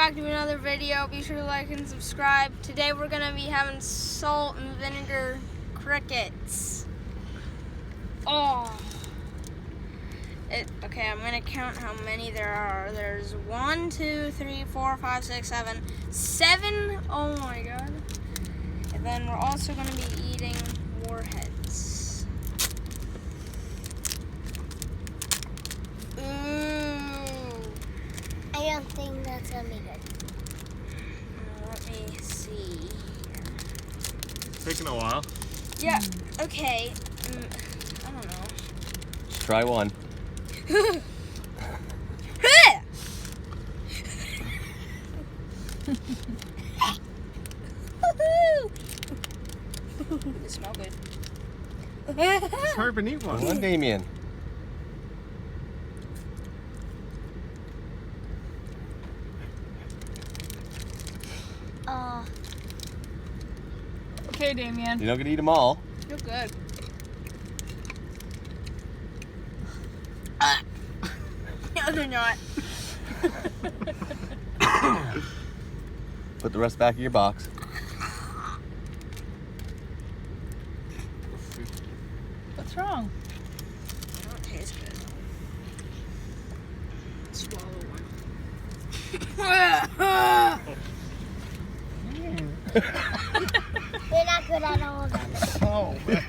back to another video. Be sure to like and subscribe. Today we're gonna be having salt and vinegar crickets. Oh. Okay, I'm gonna count how many there are. There's 1, 2, 3, 4, 5, 6, 7. 7. Oh my god. And then we're also gonna be eating warheads. I don't think that's gonna be good. Let me see. Taking a while. Yeah. Okay. I don't know. Just try one. They smell good. It's hard to eat one. Come on, Damien. Okay, Damien. You're not gonna eat them all. You're good. No, they're not. Put the rest back in your box. What's wrong? They don't taste good. Swallow one. We're not good at all of them. Oh, man.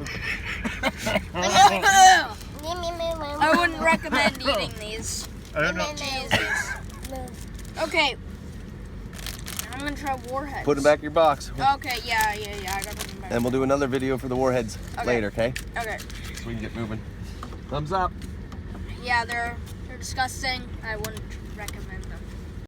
I wouldn't recommend eating these. I don't know. Jesus. Okay. I'm gonna try warheads. Put them back in your box. Okay, yeah. I gotta put them back. And we'll do another video for the warheads later, okay? Okay. So we can get moving. Thumbs up. Yeah, they're disgusting. I wouldn't recommend.